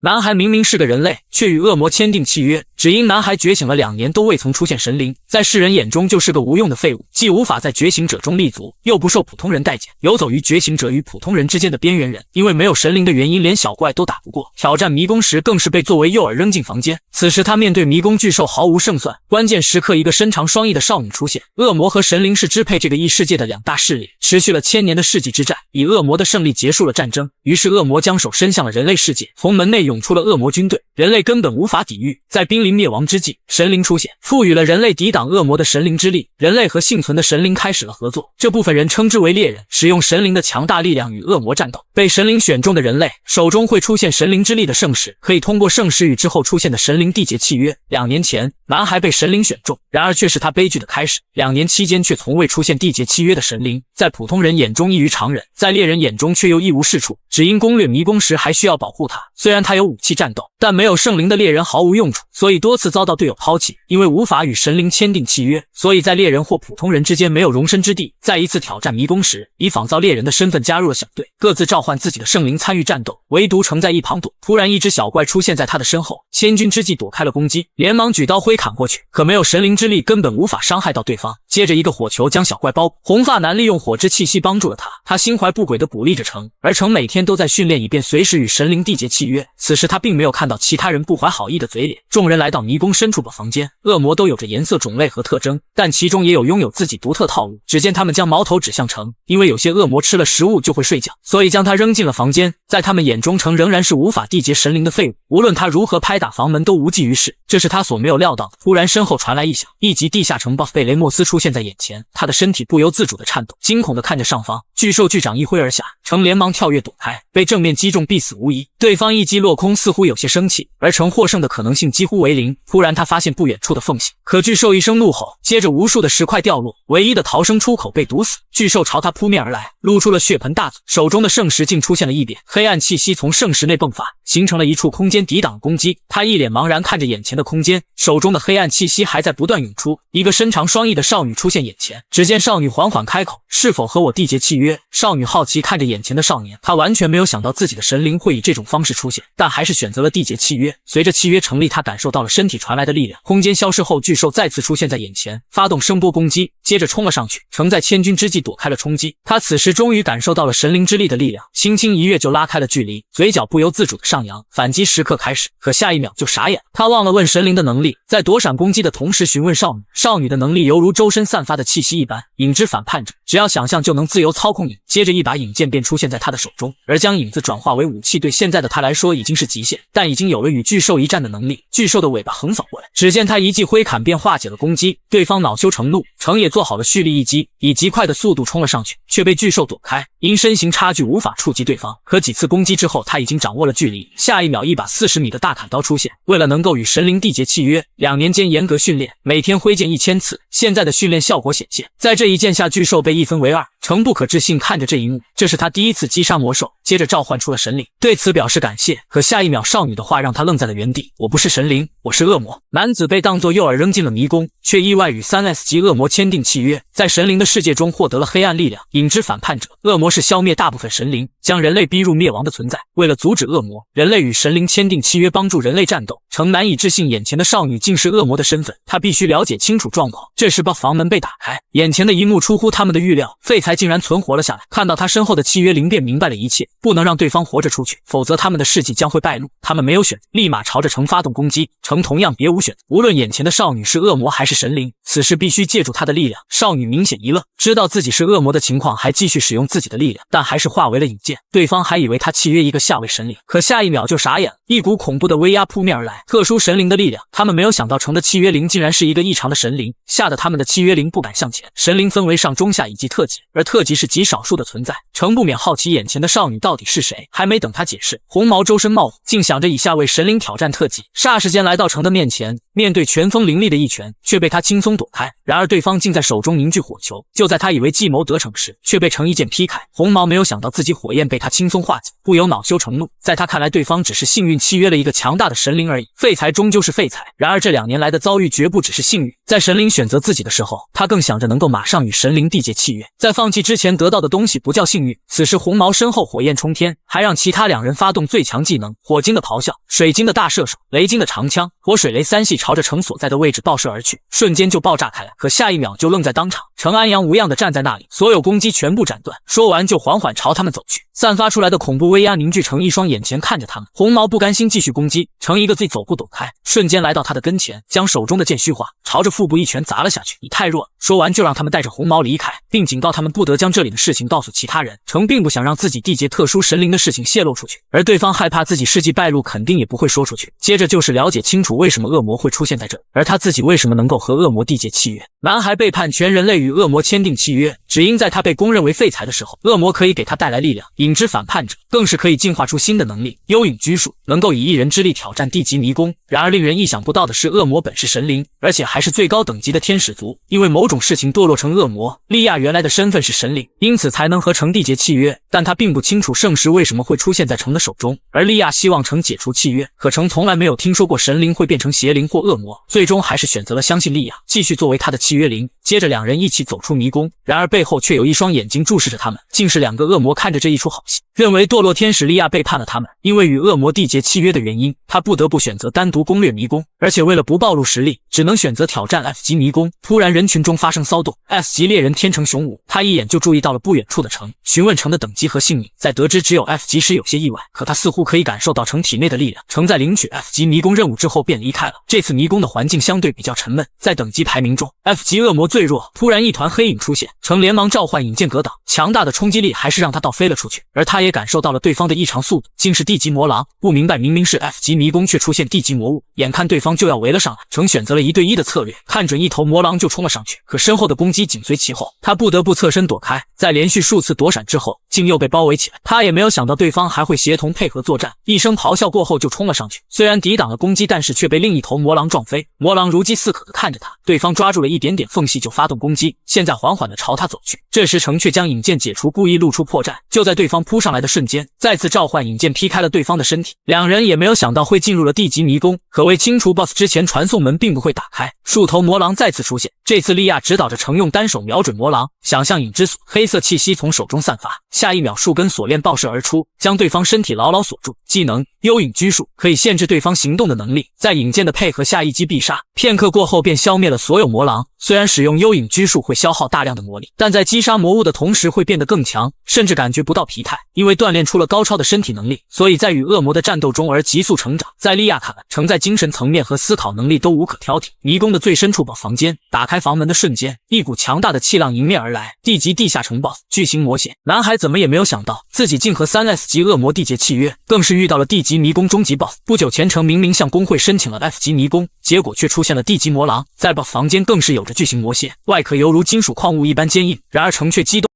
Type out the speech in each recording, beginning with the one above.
男孩明明是个人类，却与恶魔签订契约，只因男孩觉醒了2年都未曾出现神灵，在世人眼中就是个无用的废物，既无法在觉醒者中立足，又不受普通人待见，游走于觉醒者与普通人之间的边缘人。因为没有神灵的原因，连小怪都打不过，挑战迷宫时更是被作为诱饵扔进房间。此时他面对迷宫巨兽毫无胜算，关键时刻一个身长双翼的少女出现。恶魔和神灵是支配这个异世界的2大势力，持续了1000年的世纪之战，以恶魔的胜利结束了战争。于是恶魔将手伸向了人类世界，从门内涌出了恶魔军队，人类根本无法抵御。在濒临灭亡之际，神灵出现，赋予了人类抵挡恶魔的神灵之力，人类和幸存的神灵开始了合作。这部分人称之为猎人，使用神灵的强大力量与恶魔战斗。被神灵选中的人类手中会出现神灵之力的圣石，可以通过圣石与之后出现的神灵缔结契约。2年前，男孩被神灵选中，然而却是他悲剧的开始。2年期间却从未出现缔结契约的神灵，在普通人眼中异于常人，在猎人眼中却又一无是处，只因攻略迷宫时还需要保护他。虽然他有武器战斗，但没有圣灵的猎人毫无用处，所以多次遭到队友抛弃。因为无法与神灵签订契约，所以在猎人或普通人之间没有容身之地。在一次挑战迷宫时，以仿造猎人的身份加入了小队，各自召唤自己的圣灵参与战斗，唯独城在一旁躲。突然一只小怪出现在他的身后，千钧之际躲开了攻击，连忙举刀挥砍过去，可没有神灵之力根本无法伤害到对方。接着一个火球将小怪包裹，红发男利用火之气息帮助了他，他心怀不轨地鼓励着城，而城每天都在训练，以便随时与神灵缔结契约。此时他并没有看到其他人不怀好意的嘴脸。众人来到迷宫深处的房间，恶魔都有着颜色、种类和特征，但其中也有拥有自己独特套路。只见他们将矛头指向城，因为有些恶魔吃了食物就会睡觉，所以将他扔进了房间。在他们眼中，城仍然是无法缔结神灵的废物，无论他如何拍打房门都无济于事。这是他所没有料到的。突然身后传来异响，一级地下城 BOSS 贝雷莫斯出现在眼前，他的身体不由自主地颤抖，惊恐地看着上方。巨兽巨掌一挥而下，城连忙跳跃躲开，被正面击中必死无疑。对方一击落空，似乎有些生气，而城获胜的可能性几乎为零。突然他发现不远处的缝隙，可巨兽一声怒吼，接着无数的石块掉落，唯一的逃生出口被堵死。巨兽朝他扑面而来，露出了血盆大嘴，手中的圣石竟出现了异变，黑暗气息从圣石内迸发，形成了一处空间抵挡攻击。他一脸茫然看着眼前的空间，手中的黑暗气息还在不断涌出。一个身长双翼的少女出现眼前，只见少女缓缓开口：“是否和我缔结契约？”少女好奇看着眼前的少年，她完全没有想到自己的神灵会以这种方式出现，但还是选择了缔结契约。随着契约成立，她感受到了身体传来的力量，空间消失后，巨兽再次出现在眼前，发动声波攻击，接着冲了上去。城在千钧之际躲开了冲击，他此时终于感受到了神灵之力的力量，轻轻一跃就拉开了距离，嘴角不由自主的上扬，反击时刻开始。可下一秒就傻眼，他忘了问神灵的能力，在躲闪攻击的同时询问少女，少女的能力犹如周身散发的气息一般，影之反叛者，只要想象就能自由操控影。接着一把影剑便出现在他的手中，而将影子转化为武器对现在的他来说已经是极限，但已经有了与巨兽一战的能力。巨兽的尾巴横扫过来，只见他一记挥砍便化解了攻击，对方恼羞成怒，城也做好了蓄力一击，以极快的速度冲了上去，却被巨兽躲开，因身形差距无法触及对方。可几次攻击之后，他已经掌握了距离，下一秒一把40米的大砍刀出现。为了能够与神灵缔结契约，2年间严格训练，每天挥剑1000次，现在的训练效果显现，在这一剑下巨兽被一分为二。城不可置信看着这一幕，这是他第一次击杀魔兽，接着召唤出了神灵，对此表示感谢。可下一秒少女的话让他愣在了原地，我不是神灵，我是恶魔。男子被当作诱饵扔进了迷宫，却意外与 3S 级恶魔签订契约，在神灵的世界中获得了黑暗力量，影之反叛者。恶魔是消灭大部分神灵，将人类逼入灭亡的存在。为了阻止恶魔，人类与神灵签订契约，帮助人类战斗。城难以置信眼前的少女竟是恶魔的身份，他必须了解清楚状况。这时把房门被打开，眼前的一幕出乎他们的预料，废材竟然存活了下来。看到他身后的契约灵便明白了一切，不能让对方活着出去，否则他们的事迹将会败露。他们没有选择，立马朝着城发动攻击。城同样别无选择，无论眼前的少女是恶魔还是神灵，此时必须借助她的力量。少女明显一愣，知道自己是恶魔的情况，还继续使用自己的力量，但还是化为了影剑。对方还以为他契约一个下位神灵，可下一秒就傻眼了，一股恐怖的威压扑面而来，特殊神灵的力量。他们没有想到城的契约灵竟然是一个异常的神灵，吓得他们的契约灵不敢向前。神灵分为上、中、下以及特级，而特级是极少数的存在。城不免好奇眼前的少女到底是谁，还没等他解释，红毛周身冒火，竟想着以下位神灵挑战特级，霎时间来到城的面前，面对拳锋凌厉的一拳，却被他轻松躲开。然而对方竟在手中凝聚火球，就在他以为计谋得逞时，却被城一剑劈开。红毛没有想到自己火焰被他轻松化解，不由恼羞成怒。在他看来，对方只是幸运契约了一个强大的神灵而已。废材终究是废材。然而这2年来的遭遇绝不只是幸运，在神灵选择自己的时候，他更想着能够马上与神灵缔结契约。在放弃之前得到的东西不叫幸运。此时红毛身后火焰冲天，还让其他2人发动最强技能：火晶的咆哮、水晶的大射手、雷晶的长枪，火水雷3系朝着城所在的位置爆射而去，瞬间就爆炸开来。可下一秒就愣在当场，程安阳无恙地站在那里，所有攻击全部斩断。说完就缓缓朝他们走去，散发出来的恐怖威压凝聚成一双眼前看着他们。红毛不甘心继续攻击，程一个Z走步躲开，瞬间来到他的跟前，将手中的剑虚化，朝着腹部一拳砸了下去。你太弱了。说完就让他们带着红毛离开，并警告他们不得将这里的事情告诉其他人。程并不想让自己缔结特殊神灵的事情泄露出去，而对方害怕自己事迹败露，肯定也不会说出去。接着就是了解清楚为什么恶魔会出现在这里，而他自己为什么能够和恶魔缔结契约。男孩背叛全人类与恶魔签订契约，只因在他被公认为废材的时候，恶魔可以给他带来力量，引之反叛者更是可以进化出新的能力，幽影拘束，能够以一人之力挑战地级迷宫。然而令人意想不到的是，恶魔本是神灵，而且还是最高等级的天使族，因为某种事情堕落成恶魔。莉亚原来的身份是神灵，因此才能和城缔结契约，但他并不清楚圣石为什么会出现在城的手中，而莉亚希望城解除契约，可城从来没有听说过神灵会变成邪灵或恶魔，最终还是选择了相信莉亚，继续作为他的契约灵。接着2人一起走出迷宫，然而背后却有一双眼睛注视着他们，竟是2个恶魔。看着这一出好戏，认为堕落天使莉亚背叛了他们，因为与恶魔缔结契约的原因，他不得不选择单独攻略迷宫，而且为了不暴露实力，只能选择挑战 F 级迷宫。突然人群中发生骚动， S 级猎人天成雄武，他一眼就注意到了不远处的城，询问城的等级和姓名，在得知只有 F 级时有些意外，可他似乎可以感受到城体内的力量。城在领取 F 级迷宫任务之后便离开了。这次迷宫的环境相对比较沉闷，在等级排名中 F 级恶魔最弱。突然一团黑影出现，城连忙召唤引剑格挡，强大的冲击力还是让他倒飞了出去，而他也感受到了对方的异常速度，竟是地级魔狼。不明白明明是 F 级迷宫却出现地级魔物，眼看对方就要围了上来，城选择了1对1的策略，看准一头魔狼就冲了上去，可身后的攻击紧随其后，他不得不侧身躲开，在连续数次躲闪之后，竟又被包围起来。他也没有想到对方还会协同配合作战，一声咆哮过后就冲了上去，虽然抵挡了攻击，但是却被另一头魔狼撞飞。魔狼如饥似渴地看着他，对方抓住了一点点缝隙就发动攻击，现在缓缓地朝他走去。这时城却将引剑解除，故意露出破绽，就在对方扑上来的瞬间，再次召唤引剑劈开了对方的身体。2人也没有想到会进入了地级迷宫，可为清除 BOSS 之前，传送门并不会打开。数头魔狼再次出现，这次莉亚指导着城用单手瞄准魔狼，想象影之锁，黑色气息从手中散发，下一秒数根锁链爆射而出，将对方身体牢牢锁住。技能幽影拘束，可以限制对方行动的能力，在引剑的配合下一击必杀，片刻过后便消灭了所有魔狼。虽然使用幽影拘束会消耗大量的魔力，但在击杀魔物的同时会变得更强，甚至感觉不到疲态，因为锻炼出了高超的身体能力，所以在与恶魔的战斗中而急速成长。在莉亚看来，城在精神层面和思考能力都无可挑剔。迷宫的最深处房间，打开房门的瞬间，一股强大的气浪迎面而来，地级地下城 BOSS 巨型魔血。男孩怎么也没有想到，自己竟和3S 级恶魔缔结契约，更是遇到了地级迷宫终极 BOSS。不久前城明明向工会申请了 F 级迷宫，结果却出现了地级魔狼，在 BOSS 房间更是有着巨型魔蝎，外壳犹如金属矿物一般坚硬。然而城却激动。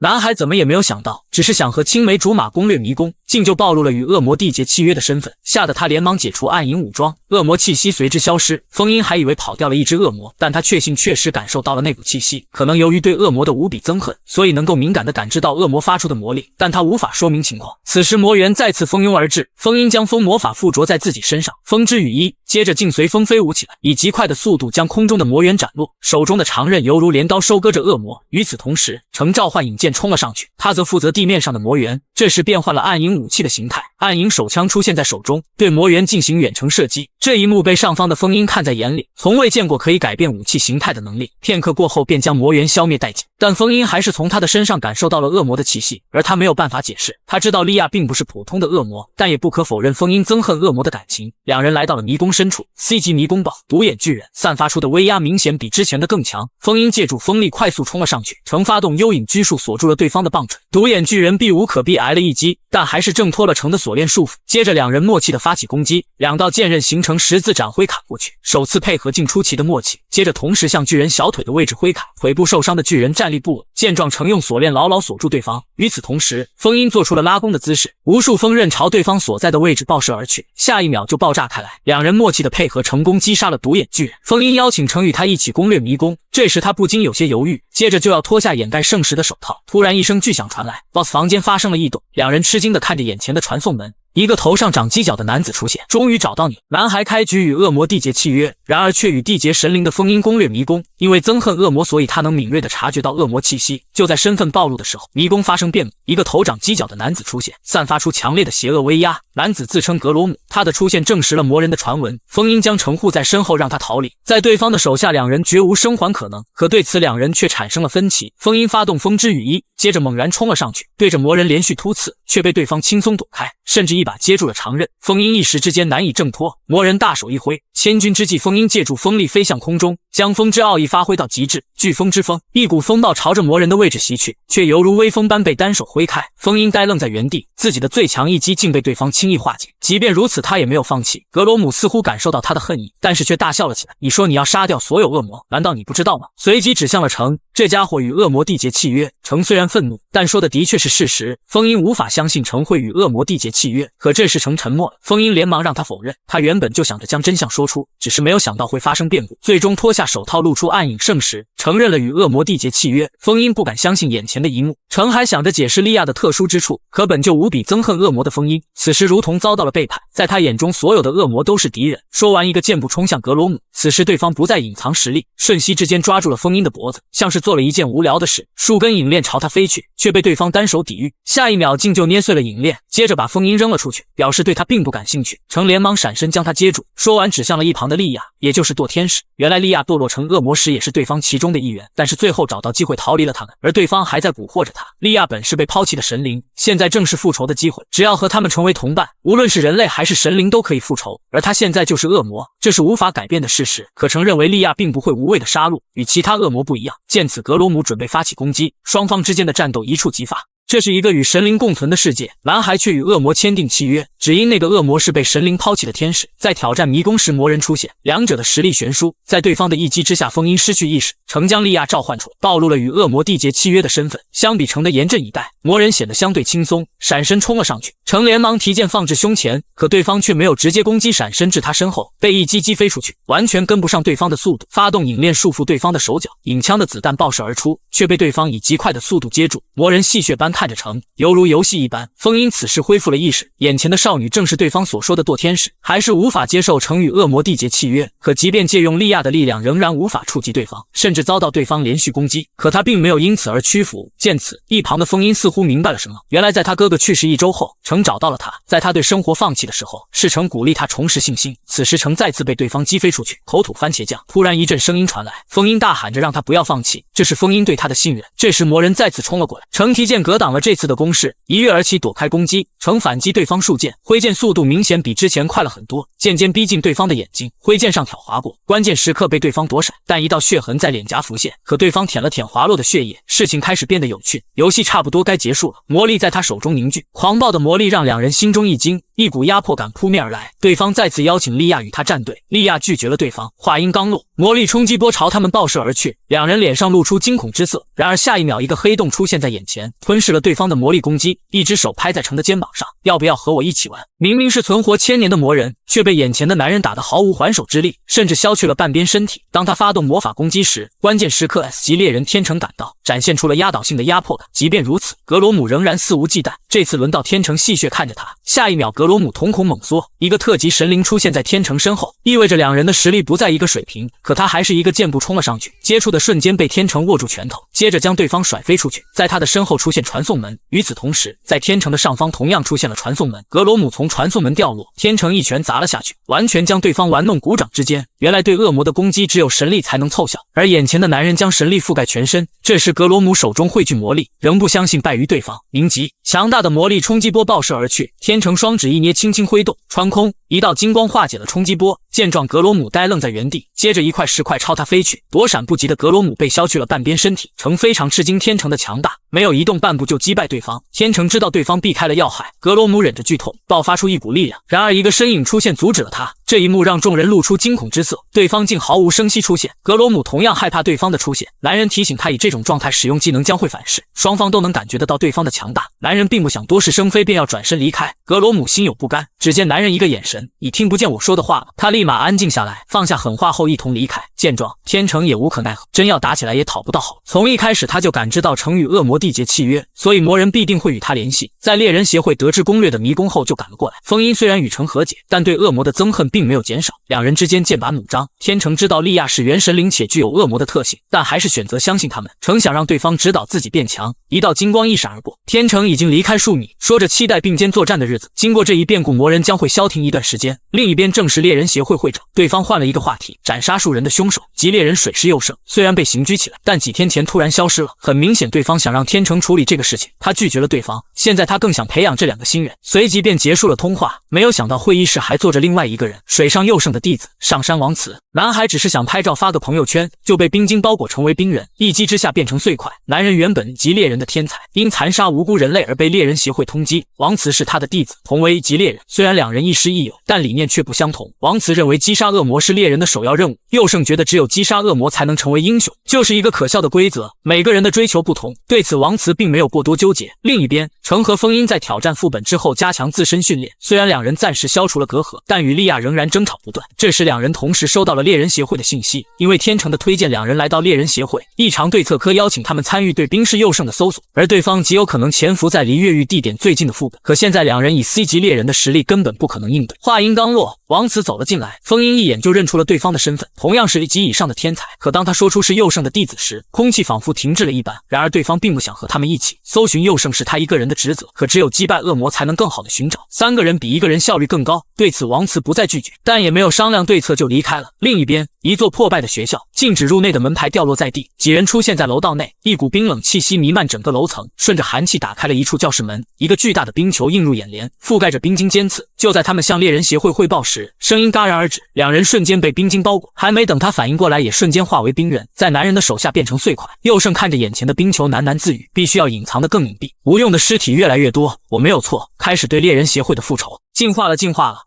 男孩怎么也没有想到，只是想和青梅竹马攻略迷宫，竟就暴露了与恶魔缔结契约的身份，吓得他连忙解除暗影武装，恶魔气息随之消失。风音还以为跑掉了一只恶魔，但他确信确实感受到了那股气息，可能由于对恶魔的无比憎恨，所以能够敏感地感知到恶魔发出的魔力，但他无法说明情况。此时魔猿再次蜂拥而至，风音将风魔法附着在自己身上，风之羽翼接着竟随风飞舞起来，以极快的速度将空中的魔猿斩落，手中的长刃犹如镰刀收割着恶魔。与此同时，程召唤引剑冲了上去，他则负责地面上的魔猿，这时变换了暗影武器的形态，暗影手枪出现在手中，对魔猿进行远程射击。这一幕被上方的风音看在眼里，从未见过可以改变武器形态的能力，片刻过后便将魔猿消灭殆尽。但风音还是从他的身上感受到了恶魔的气息，而他没有办法解释。他知道莉亚并不是普通的恶魔，但也不可否认风音憎恨恶魔的感情。两人来到了迷宫深处 ，C 级迷宫堡，独眼巨人散发出的威压明显比之前的更强。风音借助风力快速冲了上去，曾发动幽影拘束锁住了对方的棒槌。独眼巨人避无可避挨了一击，但还是挣脱了城的锁链束缚。接着两人默契地发起攻击，两道剑刃形成十字斩挥砍过去，首次配合竟出奇的默契。接着同时向巨人小腿的位置挥砍，腿部受伤的巨人站立不稳，见状乘用锁链牢牢锁住对方。与此同时，风音做出了拉弓的姿势，无数锋刃朝对方所在的位置爆射而去，下一秒就爆炸开来。两人默契的配合，成功击杀了独眼巨人。风音邀请程与他一起攻略迷宫，这时他不禁有些犹豫，接着就要脱下掩盖圣石的手套。突然一声巨响传来 ，BOSS 房间发生了异动，两人吃惊的看着眼前的传送门。一个头上长犄角的男子出现，终于找到你。男孩开局与恶魔缔结契约，然而却与缔结神灵的风音攻略迷宫。因为憎恨恶魔，所以他能敏锐地察觉到恶魔气息。就在身份暴露的时候，迷宫发生变故，一个头长犄角的男子出现，散发出强烈的邪恶威压。男子自称格罗姆，他的出现证实了魔人的传闻。风音将城护在身后，让他逃离。在对方的手下，两人绝无生还可能。可对此，两人却产生了分歧。风音发动风之羽翼，接着猛然冲了上去，对着魔人连续突刺，却被对方轻松躲开，甚至一把接住了长刃。风音一时之间难以挣脱，魔人大手一挥，千钧之际，风音借助风力飞向空中，将风之奥义发挥到极致。飓风之风，一股风暴朝着魔人的位置袭去，却犹如微风般被单手挥开。风音呆愣在原地，自己的最强一击竟被对方轻易化解。即便如此，他也没有放弃。格罗姆似乎感受到他的恨意，但是却大笑了起来。你说你要杀掉所有恶魔，难道你不知道吗？随即指向了城，这家伙与恶魔缔结契约。城虽然愤怒，但说的的确是事实。风音无法相信城会与恶魔缔结契约，可这时城沉默了。风音连忙让他否认，他原本就想着将真相说出，只是没有想到会发生变故。最终脱下手套，露出暗影圣石，承认了与恶魔缔结契约。风音不敢相信眼前的一幕，城还想着解释莉亚的特殊之处，可本就无比憎恨恶魔的风音，此时如同遭到了背叛，在他眼中所有的恶魔都是敌人。说完，一个箭步冲向格罗姆。此时对方不再隐藏实力，瞬息之间抓住了风音的脖子，像是做了一件无聊的事。数根引链朝他飞去，却被对方单手抵御，下一秒竟就捏碎了引链，接着把风音扔了出去，表示对他并不感兴趣。城连忙闪身将他接住，说完指向了一旁的莉亚，也就是堕天使。原来莉亚堕落成恶魔时也是对方其中的一员，但是最后找到机会逃离了他们，而对方还在蛊惑着他。莉亚本是被抛弃的神灵，现在正是复仇的机会，只要和他们成为同伴，无论是人类还是神灵都可以复仇。而他现在就是恶魔，这是无法改变的事实。可曾认为莉亚并不会无谓的杀戮，与其他恶魔不一样。见此，格罗姆准备发起攻击，双方之间的战斗一触即发。这是一个与神灵共存的世界，蓝孩却与恶魔签订契约，只因那个恶魔是被神灵抛弃的天使。在挑战迷宫时，魔人出现，两者的实力悬殊，在对方的一击之下，风音失去意识，城将莉亚召唤出，暴露了与恶魔缔结契约的身份。相比城的严阵以待，魔人显得相对轻松，闪身冲了上去，城连忙提剑放置胸前，可对方却没有直接攻击，闪身至他身后，被一击击飞出去，完全跟不上对方的速度，发动引链束缚对方的手脚，引枪的子弹爆射而出，却被对方以极快的速度接住。魔人戏谑般看着城，犹如游戏一般。风音此时恢复了意识，眼前的少女正是对方所说的堕天使，还是无法接受城与恶魔缔结契约。可即便借用莉亚的力量，仍然无法触及对方，甚至遭到对方连续攻击。可他并没有因此而屈服。见此，一旁的风音似乎明白了什么。原来在他哥哥去世1周后，城找到了他，在他对生活放弃的时候，是城鼓励他重拾信心。此时城再次被对方击飞出去，口吐番茄酱。突然一阵声音传来，风音大喊着让他不要放弃，这是风音对他的信任。这时魔人再次冲了过来，城提剑格挡了这次的攻势，一跃而起躲开攻击。城反击对方数剑，挥剑速度明显比之前快了很多，渐渐逼近对方的眼睛，挥剑上挑划过，关键时刻被对方躲闪，但一道血痕在脸颊浮现。可对方舔了舔滑落的血液，事情开始变得有趣，游戏差不多该结束了。魔力在他手中凝聚，狂暴的魔力让两人心中一惊，一股压迫感扑面而来，对方再次邀请莉亚与他战队，莉亚拒绝了对方。话音刚落，魔力冲击波朝他们爆射而去，两人脸上露出惊恐之色。然而下一秒，一个黑洞出现在眼前，吞噬了对方的魔力攻击，一只手拍在程的肩膀上，要不要和我一起玩？明明是存活1000年的魔人，却被眼前的男人打得毫无还手之力，甚至消去了半边身体。当他发动魔法攻击时，关键时刻 S 级猎人天成赶到，展现出了压倒性的压迫感。即便如此，格罗姆仍然肆无忌惮。这次轮到天成戏谑看着他，下一秒格罗姆瞳孔猛缩，一个特级神灵出现在天成身后，意味着两人的实力不在一个水平。可他还是一个箭步冲了上去，接触的瞬间被天成握住拳头，接着将对方甩飞出去。在他的身后出现传送门，与此同时，在天成的上方同样出现了传送门。格罗姆从传送门掉落，天成一拳砸了下去，完全将对方玩弄股掌之间。原来对恶魔的攻击只有神力才能凑效，而眼前的男人将神力覆盖全身。这时格罗姆手中汇聚魔力，仍不相信败于对方。鸣击，强大的魔力冲击波爆射而去，天成双指一捏，轻轻挥动，穿空，一道金光化解了冲击波。见状，格罗姆呆愣在原地，接着一块石块朝他飞去，躲闪不及的格罗姆被削去了半边身体。成非常吃惊天成的强大，没有移动半步就击败对方。天成知道对方避开了要害，格罗姆忍着剧痛爆发出一股力量，然而一个身影出现阻止了他。这一幕让众人露出惊恐之色，对方竟毫无声息出现。格罗姆同样害怕对方的出现，男人提醒他以这种状态使用技能将会反噬，双方都能感觉得到对方的强大。男人并不想多事生非，便要转身离开。格罗姆心有不甘，只见男人一个眼神，你听不见我说的话吗？他立马安静下来，放下狠话后一同离开。见状，天成也无可奈何，真要打起来也讨不到好。从一开始他就感知到成与恶魔缔结契约，所以魔人必定会与他联系。在猎人协会得知攻略的迷宫后就赶了过来。风音虽然与成和解，但对恶魔的憎恨并没有减少，两人之间剑拔弩张。天成知道莉亚是元神灵且具有恶魔的特性，但还是选择相信他们。成想让对方指导自己变强，一道金光一闪而过，天成已经离开数米，说着期待并肩作战的日子。经过这一变故，魔人将会消停一段时间。另一边正是猎人协会会长，对方换了一个话题，斩杀数人的凶手即猎人水师佑胜，虽然被刑拘起来，但几天前突然消失了。很明显对方想让天成处理这个事情，他拒绝了对方。现在他更想培养这两个新人，随即便结束了通话。没有想到会议室还坐着另外一个人，水上佑胜的弟子上山王慈。男孩只是想拍照发个朋友圈，就被冰晶包裹成为冰人，一击之下变成碎块。男人原本即猎人的天才，因残杀无辜人类而被猎人协会通缉。王慈是他的弟子，同为即猎人，虽然两人亦师亦友，但理念却不相同。王慈认为击杀恶魔是猎人的首要任务，佑胜觉得只有击杀恶魔才能成为英雄，就是一个可笑的规则。每个人的追求不同，对此王慈并没有过多纠结。另一边，成和风音在挑战副本之后加强自身训练，虽然两人暂时消除了隔阂，但与莉亚仍然争吵不断。这时两人同时收到了猎人协会的信息，因为天成的推荐，两人来到猎人协会异常对策科邀请他们参与对冰室佑胜的搜索，而对方极有可能潜伏在离越狱地点最近的副本。可现在两人以 C 级猎人的实力根本不可能应对。话音刚落，王慈走了进来，风音一眼就认出了对方的身份，同样是1级以上的天才。可当他说出是佑胜的弟子时，空气仿佛停滞了一般。然而对方并不想和他们一起搜寻佑胜，是他一个人的职责，可只有击败恶魔才能更好的寻找，3个人比1个人效率更高。对此王慈不再拒绝，但也没有商量对策就离开了。另一边，一座破败的学校，禁止入内的门牌掉落在地，几人出现在楼道内，一股冰冷气息弥漫整个楼层，顺着寒气打开了一处教室门，一个巨大的冰球映入眼帘，覆盖着冰晶尖刺。就在他们向猎人协会汇报时，声音戛然而止，两人瞬间被冰晶包裹，还没等他反应过来，也瞬间化为冰人，在男人的手下变成碎块。佑胜看着眼前的冰球，喃喃自语，必须要隐藏得更隐蔽，无用的尸体越来越多，我没有错，开始对猎人协会的复仇。进化了，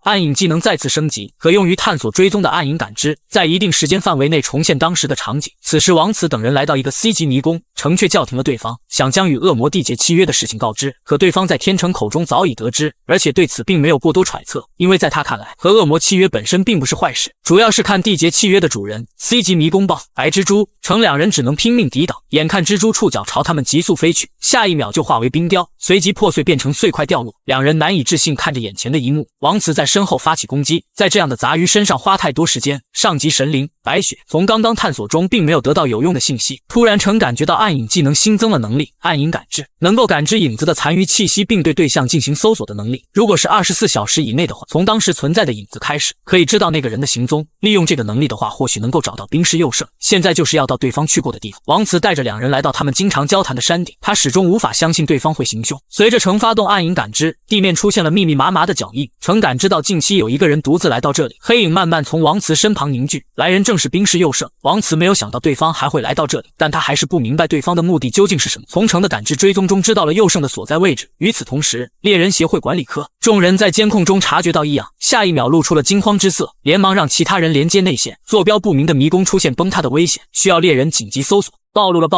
暗影技能再次升级，可用于探索追踪的暗影感知，在一定时间范围内重现当时的场景。此时王慈等人来到一个 C 级迷宫，成却叫停了对方，想将与恶魔缔结契约的事情告知，可对方在天成口中早已得知，而且对此并没有过多揣测，因为在他看来，和恶魔契约本身并不是坏事，主要是看缔结契约的主人 C 级迷宫 BOSS 白蜘蛛。成两人只能拼命抵挡，眼看蜘蛛触角朝他们急速飞去，下一秒就化为冰雕，随即破碎变成碎块掉落。两人难以置信看着眼前的一幕，王慈在身后发起攻击，在这样的杂鱼身上花太多时间。上级神灵白雪从刚刚探索中并没有得到有用的信息，突然成感觉到暗影技能新增了能力，暗影感知，能够感知影子的残余气息并对对象进行搜索的能力。如果是24小时以内的话，从当时存在的影子开始，可以知道那个人的行踪。利用这个能力的话，或许能够找到冰室佑胜。现在就是要到对方去过的地方。王慈带着两人来到他们经常交谈的山顶，他始终无法相信对方会行凶。随着成发动暗影感知，地面出现了密密麻麻的脚印，曾感知到近期有一个人独自来到这里。黑影慢慢从王慈身旁凝聚，来人正是冰室佑胜。王慈没有想到对方还会来到这里，但他还是不明白对方的目的究竟是什么。从城的感知追踪中知道了佑胜的所在位置。与此同时，猎人协会管理科众人在监控中察觉到异样，下一秒露出了惊慌之色，连忙让其他人连接内线。坐标不明的迷宫出现崩塌的危险，需要猎人紧急搜索。暴露了！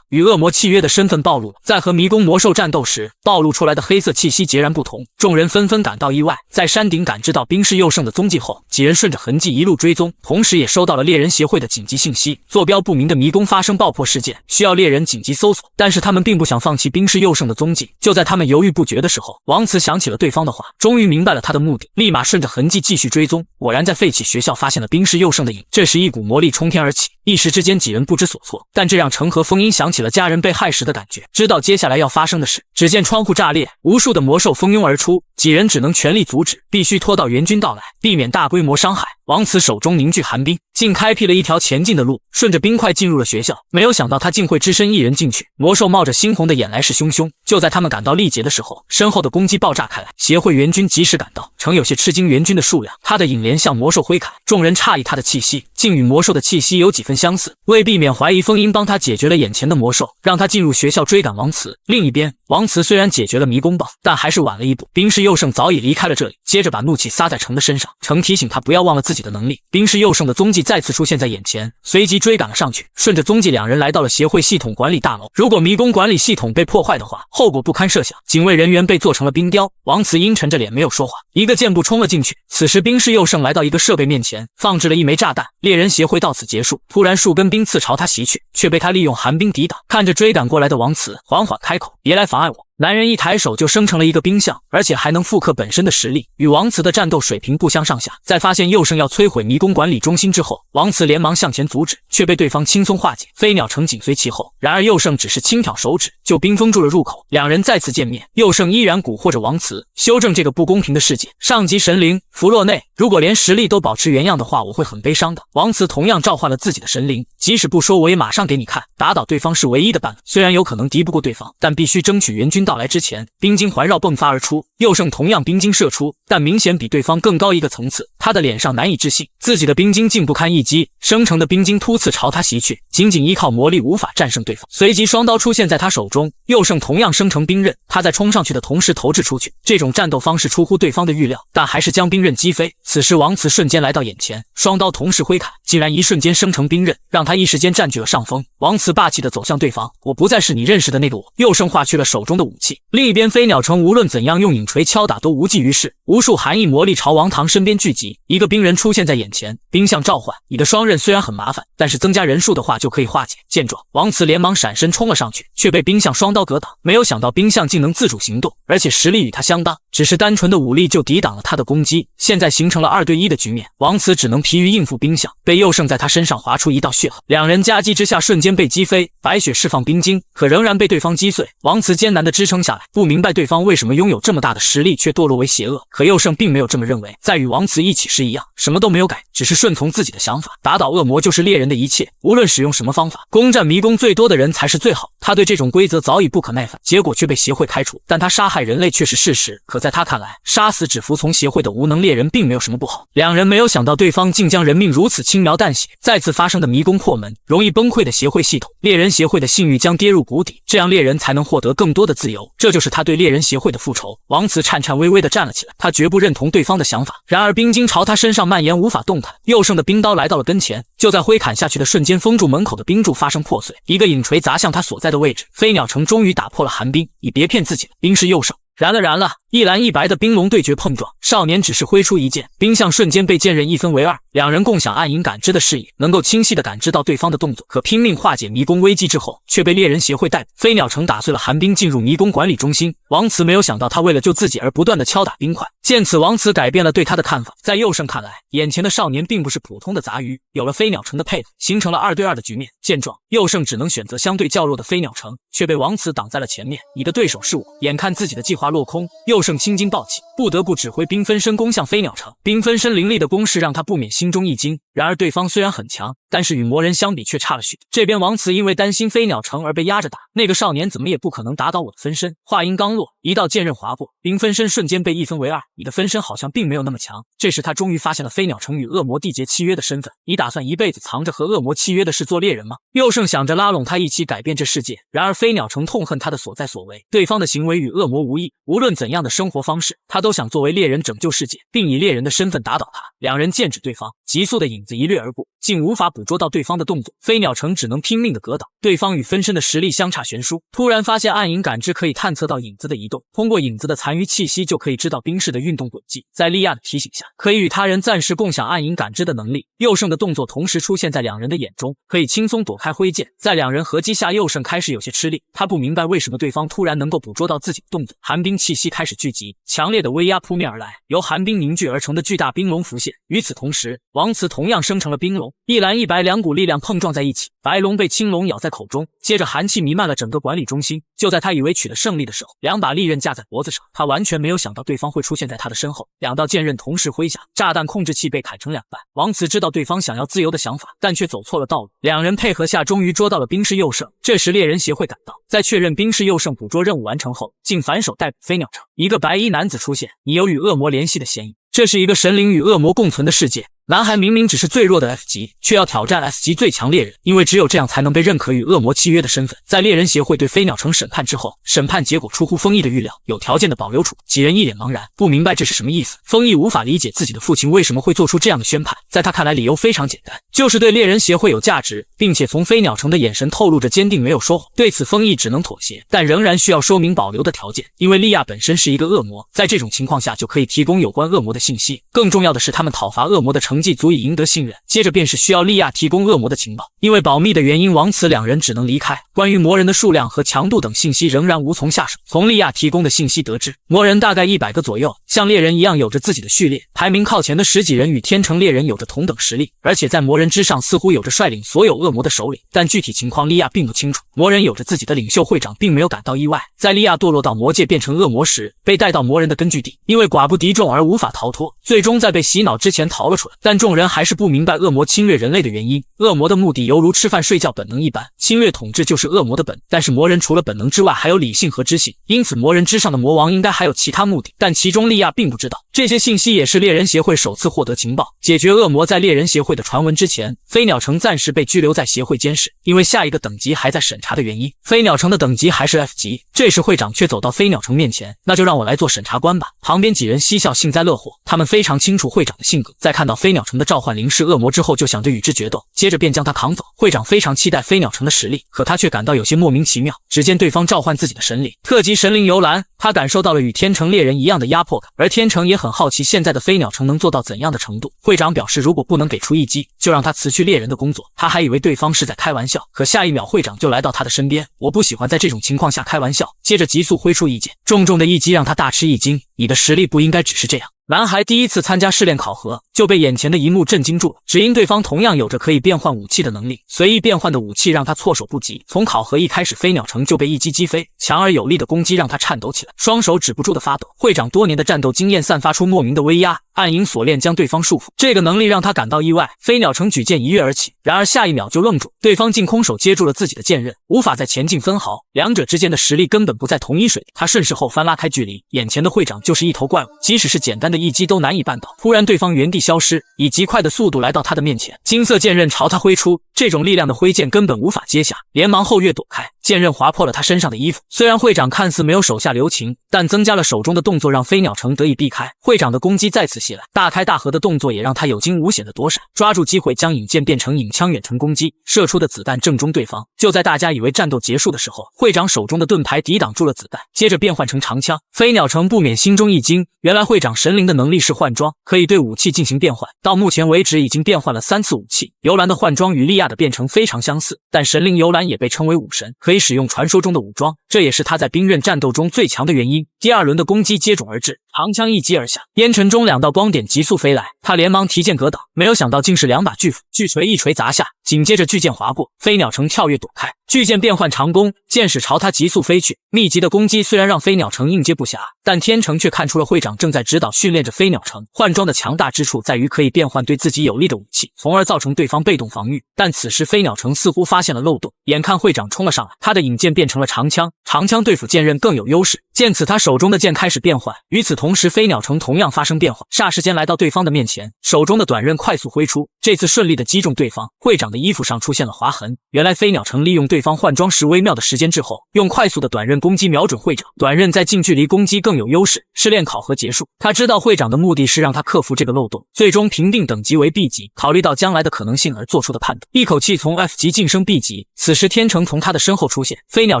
与恶魔契约的身份暴露了。在和迷宫魔兽战斗时，暴露出来的黑色气息截然不同，众人纷纷感到意外。在山顶感知到冰室佑胜的踪迹后，几人顺着痕迹一路追踪，同时也收到了猎人协会的紧急信息：坐标不明的迷宫发生爆破事件，需要猎人紧急搜索。但是他们并不想放弃冰室佑胜的踪迹。就在他们犹豫不决的时候，王慈想起了对方的话，终于明白了他的目的，立马顺着痕迹继续追踪。果然在废弃学校发现了冰室佑胜的影。这时一股魔力冲天而起，一时之间几人不知所措。但这让成和风音想起了家人被害时的感觉，知道接下来要发生的事。只见窗户炸裂，无数的魔兽蜂拥而出，几人只能全力阻止，必须拖到援军到来，避免大规模伤害。王慈手中凝聚寒冰，竟开辟了一条前进的路，顺着冰块进入了学校。没有想到他竟会只身一人进去。魔兽冒着猩红的眼来势汹汹，就在他们感到力竭的时候，身后的攻击爆炸开来。协会援军及时赶到，曾有些吃惊援军的数量。他的影镰向魔兽挥砍，众人诧异他的气息竟与魔兽的气息有几分相似。为避免怀疑，风音帮他解决了眼前的魔兽，让他进入学校追赶王慈。另一边，王慈虽然解决了迷宫棒，但还是晚了一步。冰室佑胜早已离开了这里，接着把怒气撒在城的身上。城提醒他不要忘了自己的能力。冰室佑胜的踪迹再次出现在眼前，随即追赶了上去。顺着踪迹，两人来到了协会系统管理大楼。如果迷宫管理系统被破坏的话，后果不堪设想。警卫人员被做成了冰雕。王慈阴沉着脸没有说话，一个箭步冲了进去。此时冰室佑胜来到一个设备面前，放置了一枚炸弹。猎人协会到此结束。突然数根冰刺朝他袭去，却被他利用寒冰抵挡。看着追赶过来的王慈，缓缓开口：“别来妨碍我。”男人一抬手就生成了一个冰像，而且还能复刻本身的实力，与王慈的战斗水平不相上下。在发现佑胜要摧毁迷宫管理中心之后，王慈连忙向前阻止，却被对方轻松化解。飞鸟城紧随其后，然而佑胜只是轻挑手指就冰封住了入口。两人再次见面，佑胜依然蛊惑着王慈，修正这个不公平的世界。上级神灵弗洛内，如果连实力都保持原样的话，我会很悲伤的。王慈同样召唤了自己的神灵，即使不说我也马上给你看，打倒对方是唯一的办法。虽然有可能敌不过对方，但必须争取援军到来之前，冰晶环绕迸发而出。佑胜同样冰晶射出，但明显比对方更高一个层次。他的脸上难以置信，自己的冰晶竟不堪一击，生成的冰晶突刺朝他袭去，仅依靠魔力无法战胜对方。随即双刀出现在他手中，佑胜同样生成冰刃，他在冲上去的同时投掷出去。这种战斗方式出乎对方的预料，但还是将冰刃击飞。此时王慈瞬间来到眼前，双刀同时挥砍，竟然一瞬间生成冰刃，让他一时间占据了上风。王慈霸气地走向对方：“我不再是你认识的那个我。”佑胜化去了手中的武器。另一边，飞鸟城无论怎样用影锤敲打都无济于事，无数寒意魔力朝王堂身边聚集。一个冰人出现在眼前，冰像召唤，你的双刃虽然很麻烦，但是增加人数的话就可以化解。见状，王慈连忙闪身冲了上去，却被冰像双刀格挡。没有想到冰像竟能自主行动，而且实力与他相当，只是单纯的武力就抵挡了他的攻击。现在形成了2对1的局面，王慈只能疲于应付冰像，被佑胜在他身上划出一道血痕。两人夹击之下瞬间被击飞，白雪释放冰晶，可仍然被对方击碎。王慈艰难地支撑下来，不明白对方为什么拥有这么大的实力却堕落为邪恶。可佑胜并没有这么认为，在与王慈一起时一样，什么都没有改，只是顺从自己的想法。打倒恶魔就是猎人的一切，无论使用什么方法，攻占迷宫最多的人才是最好。他对这种规则早已不可耐烦，结果却被协会开除。但他杀害人类却是事实，可在他看来，杀死只服从协会的无能猎人并没有什么不好。两人没有想到对方竟将人命如此轻描淡写。再次发生的迷宫破门，容易崩溃的协会系统，猎人协会的信誉将跌入谷底，这样猎人才能获得更多的自由。这就是他对猎人协会的复仇。王慈颤颤巍巍地站了起来，他绝不认同对方的想法。然而冰晶朝他身上蔓延，无法动弹。佑胜的冰刀来到了跟前，就在挥砍下去的瞬间，封住门口的冰柱发生破碎，一个影锤砸向他所在的位置。飞鸟城终于打破了寒冰，你别骗自己了，冰是佑胜。燃了！一蓝一白的冰龙对决碰撞，少年只是挥出一剑，冰像瞬间被剑刃一分为二。两人共享暗影感知的视野，能够清晰地感知到对方的动作。可拼命化解迷宫危机之后，却被猎人协会逮捕。飞鸟城打碎了寒冰，进入迷宫管理中心。王慈没有想到，他为了救自己而不断地敲打冰块。见此，王慈改变了对他的看法。在佑胜看来，眼前的少年并不是普通的杂鱼，有了飞鸟城的配合，形成了2对2的局面。见状，佑胜只能选择相对较弱的飞鸟城，却被王慈挡在了前面。你的对手是我。眼看自己的计划落空，佑胜心惊暴起，不得不指挥冰分身攻向飞鸟城。冰分身凌厉的攻势让他不免心中一惊。然而对方虽然很强，但是与魔人相比却差了许多。这边王慈因为担心飞鸟城而被压着打，那个少年怎么也不可能打倒我的分身。话音刚落，一道剑刃划过，冰分身瞬间被一分为二。你的分身好像并没有那么强。这时他终于发现了飞鸟城与恶魔缔结契约的身份。你打算一辈子藏着和恶魔契约的事做猎人吗？佑胜想着拉拢他一起改变这世界，然而飞鸟城痛恨他的所作所为，对方的行为与恶魔无异，无论怎样的生活方式，他都想作为猎人拯救世界，并以猎人的身份打倒他。两人剑指对方，急速的影子一掠而过，竟无法捕捉到对方的动作。飞鸟城只能拼命的格挡，对方与分身的实力相差悬殊。突然发现暗影感知可以探测到影子的移动，通过影子的残余气息就可以知道冰室的运动轨迹。在利亚的提醒下，可以与他人暂时共享暗影感知的能力。佑胜的动作同时出现在两人的眼中，可以轻松躲开挥剑。在两人合击下，佑胜开始有些吃力，他不明白为什么对方突然能够捕捉到自己的动作。寒冰气息开始聚集，强烈的威压扑面而来，由寒冰凝聚而成的巨大冰龙浮现。与此同时，王慈同样生成了冰龙，一蓝一白两股力量碰撞在一起，白龙被青龙咬在口中，接着寒气弥漫了整个管理中心。就在他以为取得胜利的时候，两把利刃架在脖子上，他完全没有想到对方会出现在他的身后。两道剑刃同时挥下，炸弹控制器被砍成两半。王慈知道对方想要自由的想法，但却走错了道路。两人配合下，终于捉到了冰室佑胜。这时猎人协会赶到，在确认冰室佑胜捕捉任务完成后，竟反手逮捕飞鸟城。一个白衣男子出现，你有与恶魔联系的嫌疑。这是一个神灵与恶魔共存的世界。男孩明明只是最弱的 F 级，却要挑战 S 级最强猎人，因为只有这样才能被认可与恶魔契约的身份。在猎人协会对飞鸟城审判之后，审判结果出乎丰毅的预料，有条件的保留处。几人一脸茫然，不明白这是什么意思。丰毅无法理解自己的父亲为什么会做出这样的宣判，在他看来理由非常简单，就是对猎人协会有价值，并且从飞鸟城的眼神透露着坚定，没有说谎。对此丰毅只能妥协，但仍然需要说明保留的条件，因为利亚本身是一个恶魔，在这种情况下就可以提供有关恶魔的信息。更重要的是，他们讨伐恶魔的成绩足以赢得信任。接着便是需要利亚提供恶魔的情报，因为保密的原因，王慈两人只能离开。关于魔人的数量和强度等信息仍然无从下手。从利亚提供的信息得知，魔人大概100个左右，像猎人一样有着自己的序列，排名靠前的10几人与天成猎人有着同等实力，而且在魔人之上似乎有着率领所有恶魔的首领，但具体情况利亚并不清楚。魔人有着自己的领袖会长，并没有感到意外。在利亚堕落到魔界变成恶魔时，被带到魔人的根据地，因为寡不敌众而无法逃脱，最终在被洗脑之前逃了出来。但众人还是不明白恶魔侵略人类的原因。恶魔的目的犹如吃饭睡觉本能一般，侵略统治就是恶魔的本，但是魔人除了本能之外还有理性和知性，因此魔人之上的魔王应该还有其他目的，但其中利亚并不知道。这些信息也是猎人协会首次获得情报。解决恶魔在猎人协会的传闻之前，飞鸟城暂时被拘留在协会监视，因为下一个等级还在审查的原因。飞鸟城的等级还是 F 级。这时会长却走到飞鸟城面前，那就让我来做审查官吧。旁边几人嬉笑幸灾乐祸，他们非常清楚会长的性格，在看到飞鸟城的召唤灵是恶魔之后，就想着与之决斗，接着便将他扛走。会长非常期待飞鸟城的实力，可他却感到有些莫名其妙。只见对方召唤自己的神灵，特级神灵游兰，他感受到了与天成猎人一样的压迫感，而天成也很好奇现在的飞鸟城能做到怎样的程度。会长表示，如果不能给出一击，就让他辞去猎人的工作。他还以为对方是在开玩笑，可下一秒会长就来到他的身边。我不喜欢在这种情况下开玩笑。接着急速挥出一剑，重重的一击让他大吃一惊，你的实力不应该只是这样。男孩第一次参加试炼考核，就被眼前的一幕震惊住了。只因对方同样有着可以变换武器的能力，随意变换的武器让他措手不及。从考核一开始，飞鸟城就被一击击飞，强而有力的攻击让他颤抖起来，双手止不住的发抖。会长多年的战斗经验散发出莫名的威压，暗影锁链将对方束缚，这个能力让他感到意外。飞鸟城举剑一跃而起，然而下一秒就愣住，对方竟空手接住了自己的剑刃，无法再前进分毫。两者之间的实力根本不在同一水平。他顺势后翻拉开距离，眼前的会长就是一头怪物，即使是简单的一击都难以办到。突然对方原地消失，以极快的速度来到他的面前，金色剑刃朝他挥出，这种力量的挥剑根本无法接下，连忙后跃躲开，剑刃划破了他身上的衣服。虽然会长看似没有手下留情，但增加了手中的动作让飞鸟城得以避开。会长的攻击再次袭来，大开大合的动作也让他有惊无险的躲闪，抓住机会将引剑变成引枪远程攻击，射出的子弹正中对方。就在大家以为战斗结束的时候，会长手中的盾牌抵挡住了子弹，接着变换成长枪。飞鸟城不免心中一惊，原来会长神灵的能力是换装，可以对武器进行变换。到目前为止已经变换了3次武器。游兰的换装与利亚的变成非常相似，但神灵游兰也被称为武神，可以使用传说中的武装，这也是他在冰刃战斗中最强的原因。第二轮的攻击接踵而至，长枪一击而下，烟尘中2道光点急速飞来，他连忙提剑格挡，没有想到竟是2把巨斧，巨锤一锤砸下，紧接着巨剑划过，飞鸟城跳跃躲开，巨剑变换长弓，剑矢朝他急速飞去。密集的攻击虽然让飞鸟城应接不暇，但天成却看出了会长正在指导训练着飞鸟城。换装的强大之处在于可以变换对自己有利的武器，从而造成对方被动防御。但此时飞鸟城似乎发现了漏洞，眼看会长冲了上来，他的引剑变成了长枪，长枪对付剑刃更有优势。见此，他手中的剑开始变换，与此同时，飞鸟城同样发生变化，霎时间来到对方的面前，手中的短刃快速挥出，这次顺利的击中对方。会长的衣服上出现了划痕，原来飞鸟城利用对方换装时微妙的时间滞后，用快速的短刃攻击瞄准会长。短刃在近距离攻击更有优势。试炼考核结束，他知道会长的目的是让他克服这个漏洞，最终评定等级为 B 级，考虑到将来的可能性而做出的判断，一口气从 F 级晋升 B 级。此时天成从他的身后出现，飞鸟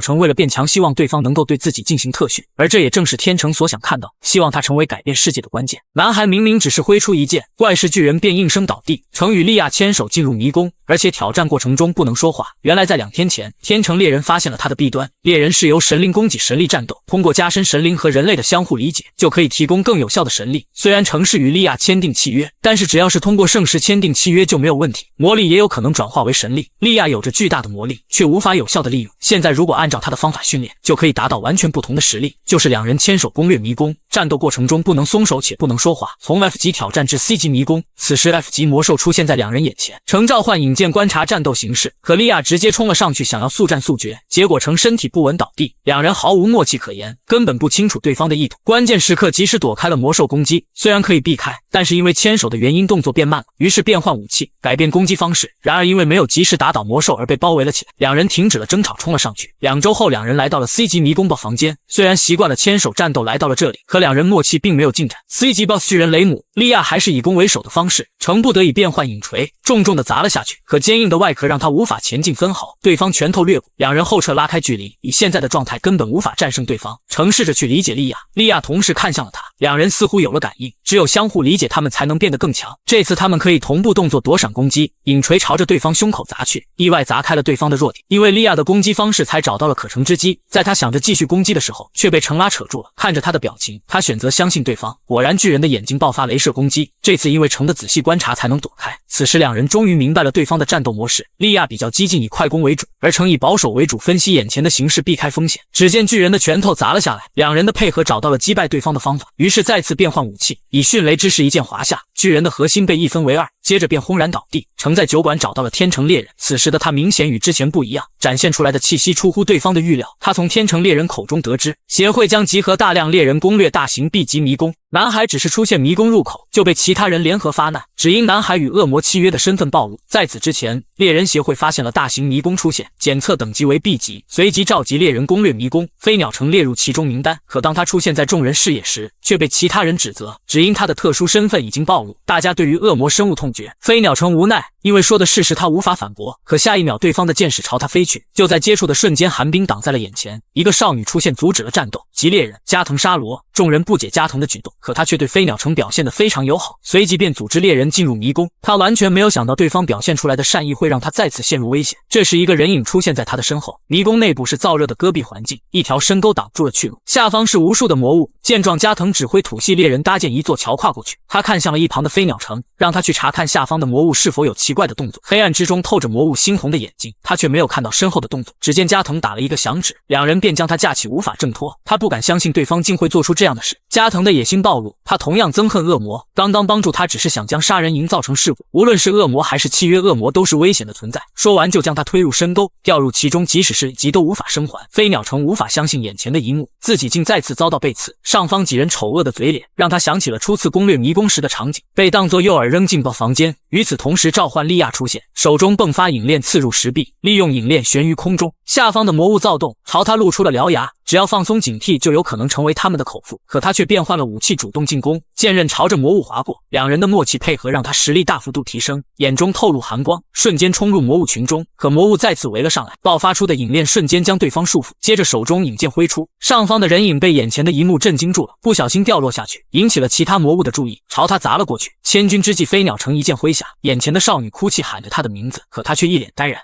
城为了变强，希望对方能够对自己进行特训，而这也正是天成所想看到，希望他成为改变世界的关键。男孩明明只是挥出一剑，怪世巨人便应声倒地。成与莉亚牵手进入迷宫，而且挑战过程中不能说话。原来在2天前，天成猎人发现了他的弊端，猎人是由神灵供给神力战斗，通过加深神灵和人类的相互理解，就可以提供更有效的神力。虽然城市与莉亚签订契约，但是只要是通过圣石签订契约就没有问题，魔力也有可能转化为神力。莉亚有着巨大的魔力，却无法有效的利用。现在如果按照他的方法训练，就可以达到完全不同的实力。就是2人牵手攻略迷宫，战斗过程中不能松手且不能说话，从 F 级挑战至 C 级迷宫。此时 F 级魔兽出现在2人眼前，程召唤引剑观察战斗形势，可莉亚直接冲了上去，想要速战速决，结果程身体不稳倒地，2人毫无默契可言，根本不清楚对方的意图。关键时刻及时躲开了魔兽攻击，虽然可以避开，但是因为牵手的原因动作变慢了，于是变换武器，改变攻击方式。然而因为没有及时打倒魔兽而被包围了起来，2人停止了争吵，冲了上去。2周后，2人来到了 C 级迷宫 BOSS 房间，虽然习惯了牵手战斗来到了这里，可2人默契并没有进展。C 级 BOSS 巨人雷姆，莉亚还是以攻为守的方式，程不得已变换影锤，重重的砸了下去，可坚硬的外壳让他无法前进分毫，对方拳头掠过，2人后撤拉开距离，以现在的状态根本无法战胜对方。程试着去理解莉亚，莉亚同时看向了他，2人似乎有了感应，只有相互理解，他们才能变得更强。这次他们可以同步动作躲闪攻击，影锤朝着对方胸口砸去，意外砸开了对方的弱点。因为莉亚的攻击方式才找到了可乘之机，在他想着继续攻击的时候，却被程拉扯住了。看着他的表情，他选择相信对方。果然巨人的眼睛爆发镭射攻击，这次因为程的仔细观察才能躲开。此时2人终于明白了对方的战斗模式，莉亚比较激进，以快攻为主，而程以保守为主，分析眼前的形势，避开风险。只见巨人的拳头砸了下来，2人的配合找到了击败对方的方法，于是再次变换武器，以迅雷之势一剑划下，巨人的核心被一分为2，接着便轰然倒地。程在酒馆找到了天成猎人，此时的他明显与之前不一样，展现出来的气息出乎对方的预料。他从天成猎人口中得知，协会将集合大量猎人攻略大型 B 级迷宫。男孩只是出现迷宫入口，就被其他人联合发难，只因男孩与恶魔契约的身份暴露。在此之前，猎人协会发现了大型迷宫出现，检测等级为 B 级，随即召集猎人攻略迷宫，飞鸟城列入其中名单。可当他出现在众人视野时，却被其他人指责，只因他的特殊身份已经暴露，大家对于恶魔深恶痛绝。飞鸟城无奈，因为说的事实他无法反驳，可下一秒对方的剑矢朝他飞去，就在接触的瞬间，寒冰挡在了眼前，一个少女出现阻止了战斗，即猎人加藤沙罗。众人不解加藤的举动，可他却对飞鸟城表现得非常友好，随即便组织猎人进入迷宫。他完全没有想到对方表现出来的善意会让他再次陷入危险。这时一个人影出现在他的身后，迷宫内部是燥热的戈壁环境，一条深沟挡住了去路，下方是无数的魔物。见状，加藤指挥土系猎人搭建一座桥跨过去，他看向了一旁的飞鸟城，让他去查看下方的魔物是否有奇怪的动作。黑暗之中透着魔物猩红的眼睛，他却没有看到身后的动作。只见加藤打了一个响指，2人便将他架起，无法挣脱。他不敢相信对方竟会做出这样的事。加藤的野心暴露，他同样憎恨恶魔，刚刚帮助他只是想将杀人营造成事故，无论是恶魔还是契约恶魔都是危险的存在。说完就将他推入深沟，掉入其中，即使是急都无法生还。飞鸟城无法相信眼前的一幕，自己竟再次遭到背刺，上方几人丑恶的嘴脸让他想起了初次攻略迷宫时的场景，被当作诱饵扔进房间。与此同时，召唤莉亚出现，手中迸发引链刺入石壁，利用引链悬于空中，下方的魔物躁动，朝他露出了獠牙，只要放松警惕就有可能成为他们的口腹。可他却变换了武器，主动进攻，剑刃朝着魔物划过，2人的默契配合让他实力大幅度提升，眼中透露寒光，瞬间冲入魔物群中。可魔物再次围了上来，爆发出的引链瞬间将对方束缚，接着手中引剑挥出，上方的人影被眼前的一幕震惊住了，不小心掉落下去，引起了其他魔物的注意，朝他砸了过去。千钧之际，飞鸟城一剑挥下，眼前的少女哭泣喊着他的名字，可他却一脸呆然。